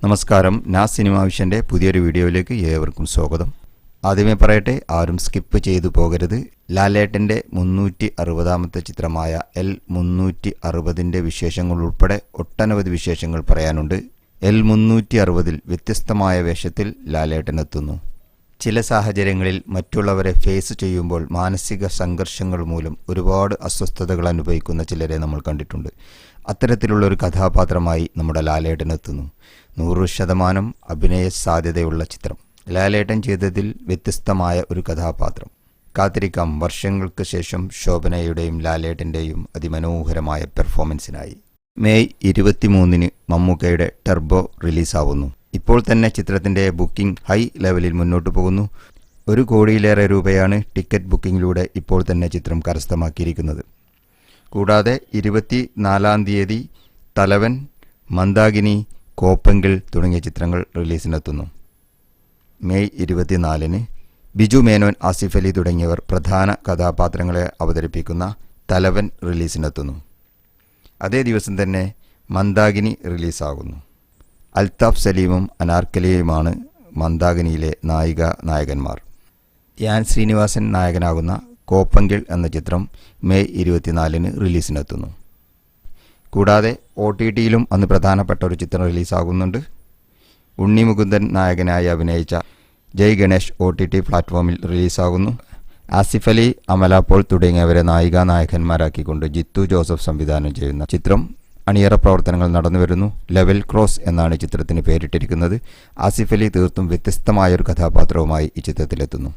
നമസ്കാരം. സിനിമാ വിഷൻ്റെ പുതിയൊരു വീഡിയോയിലേക്ക് ഏവർക്കും സ്വാഗതം. ആദ്യമേ പറയട്ടെ, ആരും സ്കിപ്പ് ചെയ്തു പോകരുത്. ലാലേട്ടൻ്റെ 360ാമത്തെ ചിത്രമായ L360ൻ്റെ വിശേഷങ്ങൾ ഉൾപ്പെടെ ഒട്ടനവധി വിശേഷങ്ങൾ പറയാനുണ്ട്. L360ൽ വ്യത്യസ്തമായ വേഷത്തിൽ ലാലേട്ടൻ എത്തുന്നു. ചില സാഹചര്യങ്ങളിൽ മറ്റുള്ളവരെ ഫേസ് ചെയ്യുമ്പോൾ മാനസിക സംഘർഷങ്ങൾ മൂലം ഒരുപാട് അസ്വസ്ഥതകൾ അനുഭവിക്കുന്ന ചിലരെ നമ്മൾ കണ്ടിട്ടുണ്ട്. അത്തരത്തിലുള്ള ഒരു കഥാപാത്രമായി നമ്മുടെ ലാലേട്ടൻ എത്തുന്നു. 100% അഭിനയ സാധ്യതയുള്ള ചിത്രം. ലാലേട്ടൻ ചെയ്തതിൽ വ്യത്യസ്തമായ ഒരു കഥാപാത്രം. കാത്തിരിക്കാം വർഷങ്ങൾക്ക് ശേഷം ശോഭനയുടെയും ലാലേട്ടൻ്റെയും അതിമനോഹരമായ പെർഫോമൻസിനായി. മെയ് 23 മമ്മൂക്കയുടെ ടർബോ റിലീസാവുന്നു. ഇപ്പോൾ തന്നെ ചിത്രത്തിൻ്റെ ബുക്കിംഗ് ഹൈ ലെവലിൽ മുന്നോട്ട് പോകുന്നു. 1 കോടിയിലേറെ രൂപയാണ് ടിക്കറ്റ് ബുക്കിങ്ങിലൂടെ ഇപ്പോൾ തന്നെ ചിത്രം കരസ്ഥമാക്കിയിരിക്കുന്നത്. കൂടാതെ 24 തീയതി തലവൻ, മന്ദാകിനി, കോപ്പങ്കിൾ തുടങ്ങിയ ചിത്രങ്ങൾ റിലീസിനെത്തുന്നു. മെയ് 24 ബിജു മേനോൻ, ആസിഫ് അലി തുടങ്ങിയവർ പ്രധാന കഥാപാത്രങ്ങളെ അവതരിപ്പിക്കുന്ന തലവൻ റിലീസിനെത്തുന്നു. അതേ ദിവസം തന്നെ മന്ദാകിനി റിലീസാകുന്നു. അൽതാഫ് സലീമും അനാർക്കലിയുമാണ് മന്ദാകിനിയിലെ നായകന്മാർ. ധ്യാൻ ശ്രീനിവാസൻ നായകനാകുന്ന കോപ്പങ്കിൾ എന്ന ചിത്രം മെയ് 24 റിലീസിനെത്തുന്നു. കൂടാതെ OTTയിലും അന്ന് പ്രധാനപ്പെട്ട ഒരു ചിത്രം റിലീസാകുന്നുണ്ട്. ഉണ്ണി മുകുന്ദൻ നായകനായി അഭിനയിച്ച ജയ് ഗണേഷ് OTT പ്ലാറ്റ്ഫോമിൽ റിലീസാകുന്നു. ആസിഫ് അലി, അമല പോൾ തുടങ്ങിയവരെ നായകന്മാരാക്കിക്കൊണ്ട് ജിത്തു ജോസഫ് സംവിധാനം ചെയ്യുന്ന ചിത്രം അണിയറ പ്രവർത്തനങ്ങൾ നടന്നുവരുന്നു. ലെവൽ ക്രോസ് എന്നാണ് ചിത്രത്തിന് പേരിട്ടിരിക്കുന്നത്. ആസിഫ് അലി തീർത്തും വ്യത്യസ്തമായൊരു കഥാപാത്രവുമായി ഈ ചിത്രത്തിലെത്തുന്നു.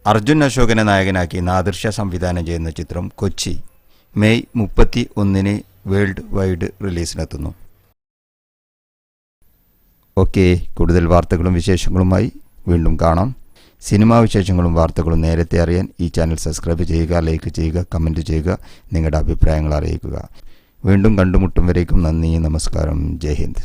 അർജുൻ അശോകനെ നായകനാക്കി നാദിർ ഷാ സംവിധാനം ചെയ്യുന്ന ചിത്രം കൊച്ചി മെയ് 31 വേൾഡ് വൈഡ് റിലീസിനെത്തുന്നു. ഓക്കെ, കൂടുതൽ വാർത്തകളും വിശേഷങ്ങളുമായി വീണ്ടും കാണാം. സിനിമാ വിശേഷങ്ങളും വാർത്തകളും നേരത്തെ അറിയാൻ ഈ ചാനൽ സബ്സ്ക്രൈബ് ചെയ്യുക, ലൈക്ക് ചെയ്യുക, കമൻറ്റ് ചെയ്യുക, നിങ്ങളുടെ അഭിപ്രായങ്ങൾ അറിയിക്കുക. വീണ്ടും കണ്ടുമുട്ടും വരേക്കും നന്ദി, നമസ്കാരം, ജയ് ഹിന്ദ്.